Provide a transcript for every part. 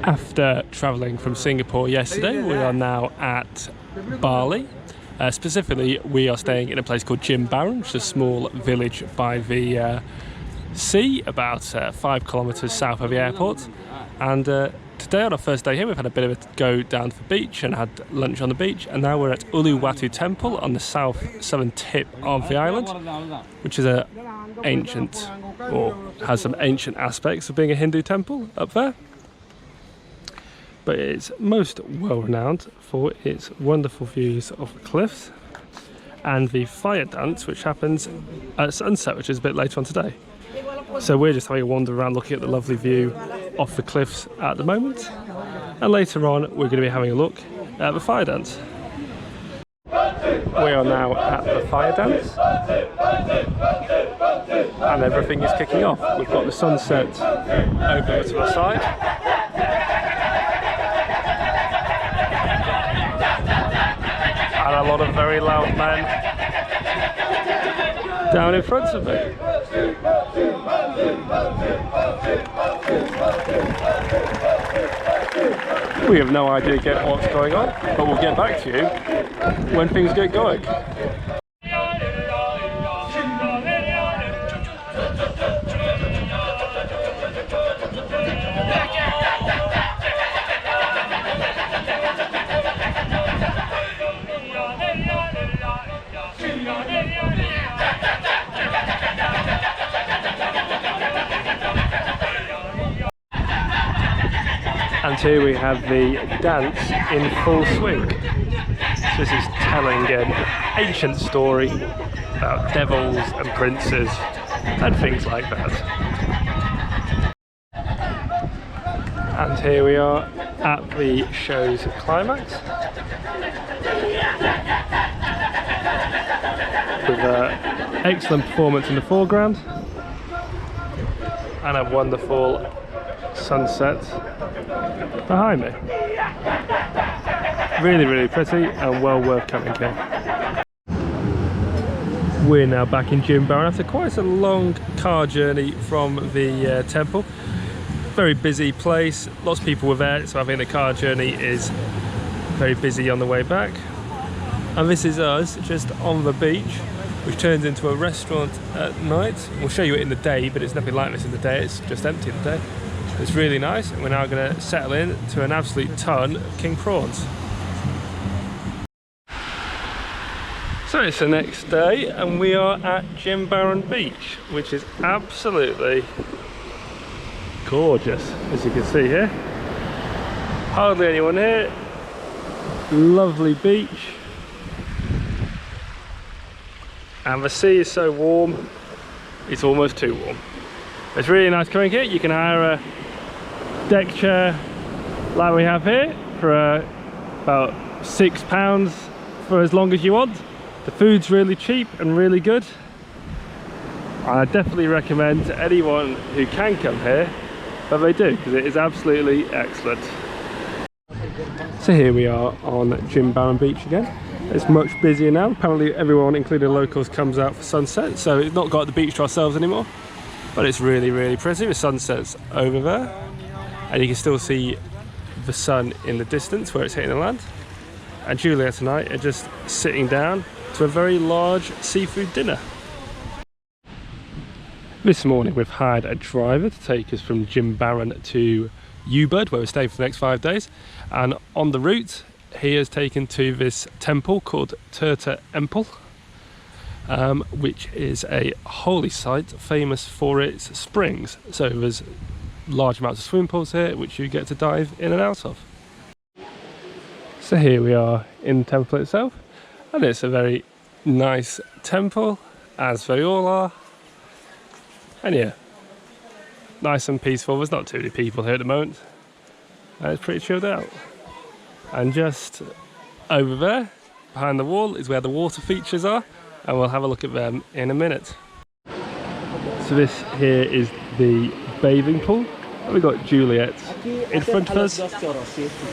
After travelling from Singapore yesterday, we are now at Bali. Specifically, we are staying in a place called Jimbaren, which is a small village by the sea, about 5 kilometres south of the airport. And today, on our first day here, we've had a bit of a go down to the beach and had lunch on the beach. And now we're at Uluwatu Temple on the southern tip of the island, which is a ancient, or has some ancient aspects of being a Hindu temple up there. But it's most well renowned for its wonderful views of the cliffs and the fire dance, which happens at sunset, which is a bit later on today. So we're just having a wander around looking at the lovely view off the cliffs at the moment, and later on we're going to be having a look at the fire dance. We are now at the fire dance and everything is kicking off. We've got the sunset over to the side. And a lot of very loud men down in front of me. We have no idea yet what's going on, but we'll get back to you when things get going. And here we have the dance in full swing. So this is telling an ancient story about devils and princes and things like that. And here we are at the show's climax, with an excellent performance in the foreground and a wonderful sunset behind me. Really, really pretty and well worth coming here. We're now back in Jimbaren after quite a long car journey from the temple. Very busy place, lots of people were there, so I think the car journey is very busy on the way back. And this is us just on the beach, which turns into a restaurant at night. We'll show you it in the day, but it's nothing like this in the day, it's just empty in the day. It's really nice, and we're now going to settle in to an absolute ton of king prawns. So it's the next day and we are at Jimbaren Beach, which is absolutely gorgeous, as you can see here. Hardly anyone here. Lovely beach. And the sea is so warm, it's almost too warm. It's really nice coming here. You can hire a deck chair like we have here for about £6 for as long as you want. The food's really cheap and really good. I definitely recommend to anyone who can come here that they do, because it is absolutely excellent. So here we are on Jimbaren Beach again. It's much busier now. Apparently everyone, including locals, comes out for sunset, so it's not got the beach to ourselves anymore. But it's really, really pretty. The sunset's over there, and you can still see the sun in the distance where it's hitting the land. And Juliet and I are just sitting down to a very large seafood dinner. This morning we've hired a driver to take us from Jimbaren to Ubud, where we're staying for the next 5 days. And on the route, he has taken to this temple called Temple. Which is a holy site famous for its springs. So there's large amounts of swimming pools here which you get to dive in and out of. So here we are in the temple itself, and it's a very nice temple, as they all are. And yeah, nice and peaceful. There's not too many people here at the moment, and it's pretty chilled out. And just over there behind the wall is where the water features are, and we'll have a look at them in a minute. So this here is the bathing pool. We've got Juliet in front of us,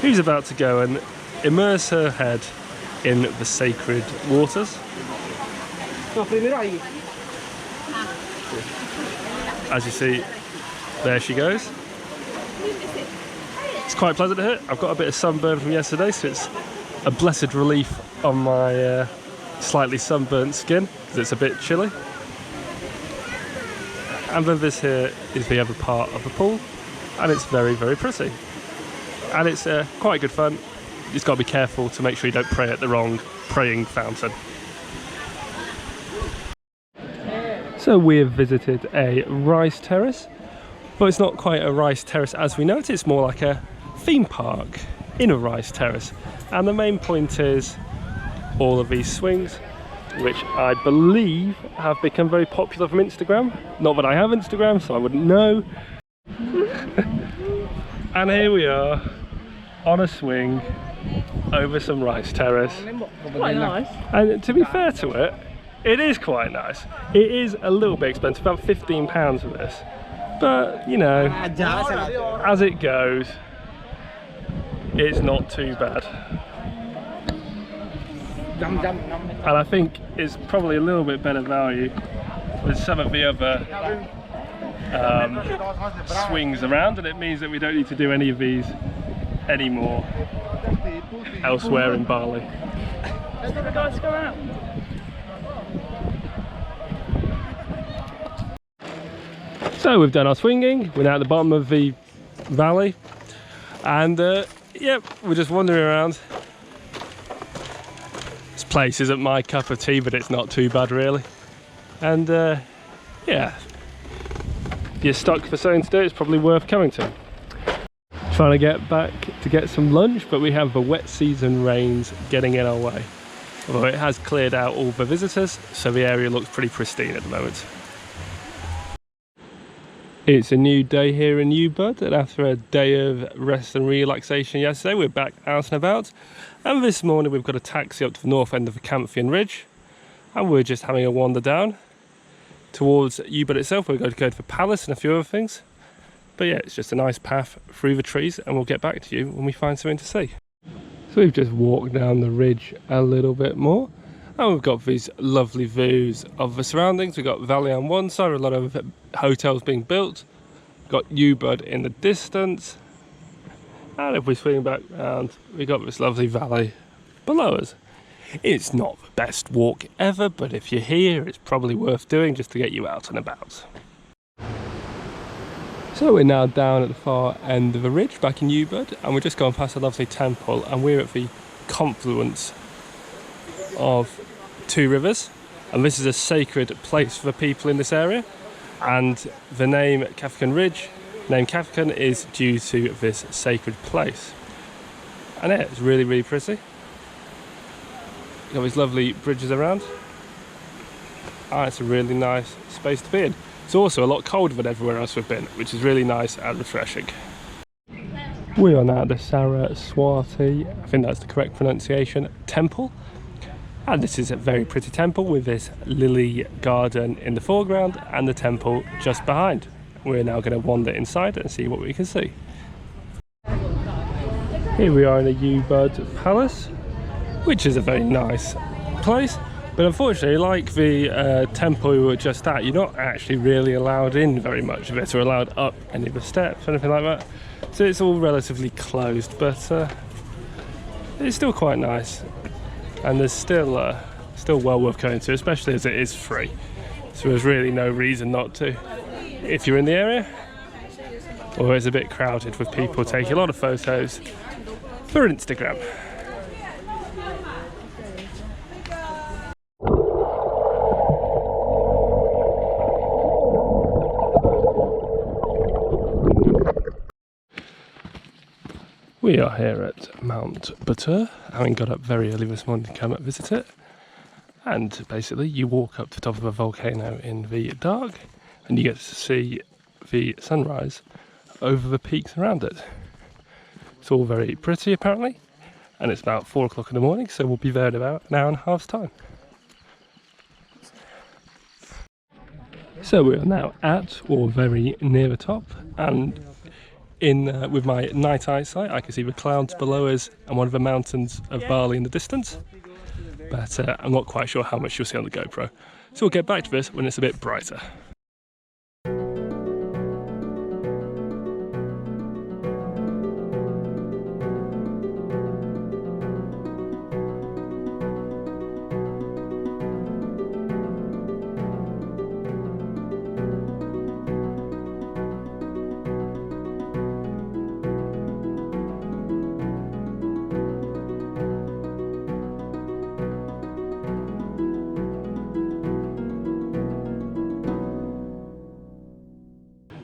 who's about to go and immerse her head in the sacred waters. As you see, there she goes. It's quite pleasant here. I've got a bit of sunburn from yesterday, so it's a blessed relief on my slightly sunburnt skin because it's a bit chilly. And then this here is the other part of the pool, and it's very, very pretty. And it's quite good fun. You just got to be careful to make sure you don't pray at the wrong praying fountain. So we have visited a rice terrace, but it's not quite a rice terrace as we know it. It's more like a theme park in a rice terrace. And the main point is all of these swings, which I believe have become very popular from Instagram. Not that I have Instagram, so I wouldn't know. And here we are on a swing over some rice terrace. Quite nice. And to be fair to it, it is quite nice. It is a little bit expensive, about £15 for this. But, you know, as it goes, it's not too bad. And I think it's probably a little bit better value with some of the other swings around, and it means that we don't need to do any of these anymore elsewhere in Bali. Let's have a guys go out. So we've done our swinging, we're now at the bottom of the valley, and yep, we're just wandering around. This place isn't my cup of tea, but it's not too bad really. And yeah, if you're stuck for something to do, it's probably worth coming to. Trying to get back to get some lunch, but we have the wet season rains getting in our way. Although it has cleared out all the visitors, so the area looks pretty pristine at the moment. It's a new day here in Ubud, and after a day of rest and relaxation yesterday, we're back out and about. And this morning we've got a taxi up to the north end of the Camphian Ridge, and we're just having a wander down towards Ubud itself. We're going to go to the palace and a few other things. But yeah, it's just a nice path through the trees, and we'll get back to you when we find something to see. So we've just walked down the ridge a little bit more, and we've got these lovely views of the surroundings. We've got valley on one side, a lot of hotels being built. We've got Ubud in the distance, and if we swing back round, we've got this lovely valley below us. It's not the best walk ever, but if you're here, it's probably worth doing just to get you out and about. So we're now down at the far end of the ridge back in Ubud, and we're just going past a lovely temple, and we're at the confluence of two rivers, and this is a sacred place for the people in this area, and the name Camphian Ridge, named Camphian, is due to this sacred place. And yeah, it's really, really pretty. You've got these lovely bridges around, and it's a really nice space to be in. It's also a lot colder than everywhere else we've been, which is really nice and refreshing. We are now at the Saraswati, I think that's the correct pronunciation, temple. And this is a very pretty temple with this lily garden in the foreground and the temple just behind. We're now going to wander inside and see what we can see. Here we are in the Ubud Palace, which is a very nice place. But unfortunately, like the temple we were just at, you're not actually really allowed in very much of it, or allowed up any of the steps or anything like that. So it's all relatively closed, but it's still quite nice. And there's still well worth going to, especially as it is free. So there's really no reason not to, if you're in the area. Although it's a bit crowded with people taking a lot of photos for Instagram. We are here at Mount Batur, having got up very early this morning to come and visit it. And basically you walk up to the top of a volcano in the dark, and you get to see the sunrise over the peaks around it. It's all very pretty apparently, and it's about 4 o'clock in the morning, so we'll be there in about an hour and a half's time. So we are now at, or very near the top, and with my night eyesight I can see the clouds below us and one of the mountains of Bali in the distance, but I'm not quite sure how much you'll see on the GoPro, so we'll get back to this when it's a bit brighter.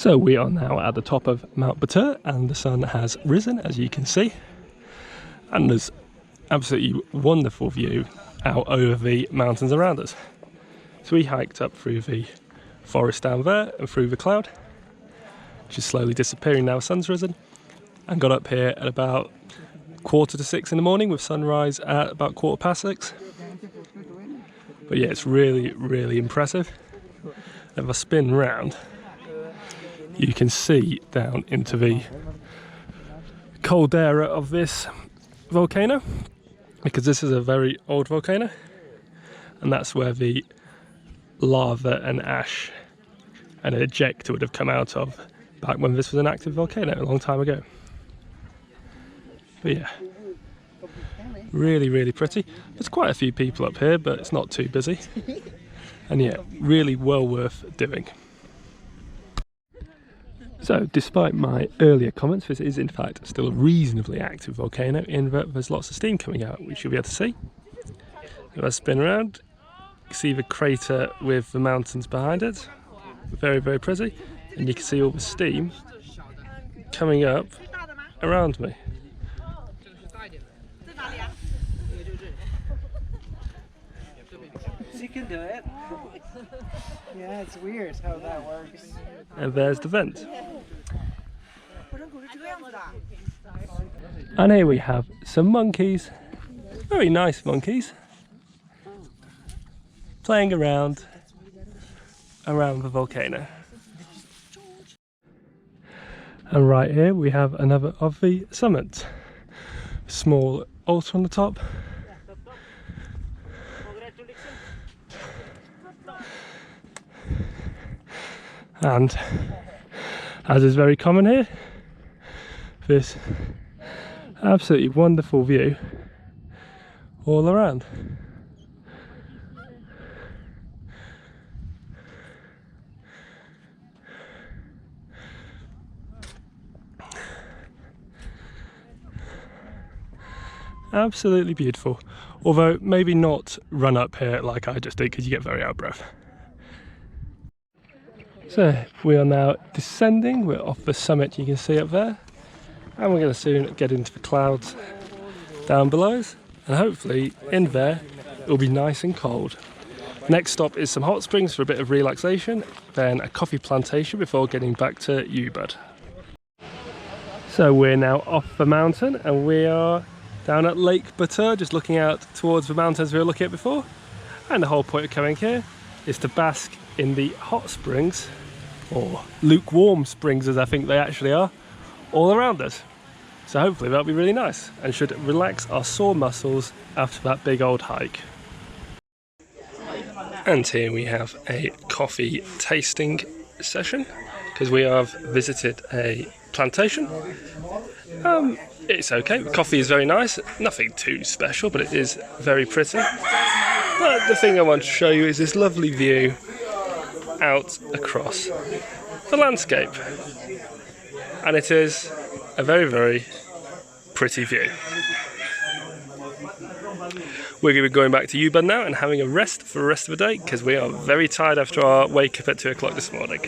So we are now at the top of Mount Batur and the sun has risen, as you can see, and there's absolutely wonderful view out over the mountains around us. So we hiked up through the forest down there and through the cloud, which is slowly disappearing now the sun's risen, and got up here at about 5:45 in the morning with sunrise at about 6:15. But yeah, it's really, really impressive. If I spin round, you can see down into the caldera of this volcano, because this is a very old volcano, and that's where the lava and ash and an ejector would have come out of back when this was an active volcano a long time ago. But yeah, really, really pretty. There's quite a few people up here, but it's not too busy, and yeah, really well worth doing. So, despite my earlier comments, this is in fact still a reasonably active volcano in that there's lots of steam coming out, which you'll be able to see. If I spin around, you can see the crater with the mountains behind it. Very, very pretty. And you can see all the steam coming up around me. You can do it. Yeah, it's weird how that works. And there's the vent. And here we have some monkeys, very nice monkeys, playing around the volcano. And right here we have another of the summits. Small altar on the top. And as is very common here, this absolutely wonderful view all around. Absolutely beautiful, although maybe not run up here like I just did, because you get very out of breath. So we are now descending, we're off the summit you can see up there, and we're going to soon get into the clouds down below us, and hopefully in there it'll be nice and cold. Next stop is some hot springs for a bit of relaxation, then a coffee plantation before getting back to Ubud. So we're now off the mountain and we are down at Lake Batur, just looking out towards the mountains we were looking at before, and the whole point of coming here is to bask in the hot springs, or lukewarm springs as I think they actually are, all around us. So hopefully that'll be really nice and should relax our sore muscles after that big old hike. And here we have a coffee tasting session, because we have visited a plantation. It's okay, the coffee is very nice, nothing too special, but it is very pretty. But the thing I want to show you is this lovely view out across the landscape, and it is a very, very pretty view. We're going to be going back to Jimbaren now and having a rest for the rest of the day, because we are very tired after our wake up at 2 o'clock this morning.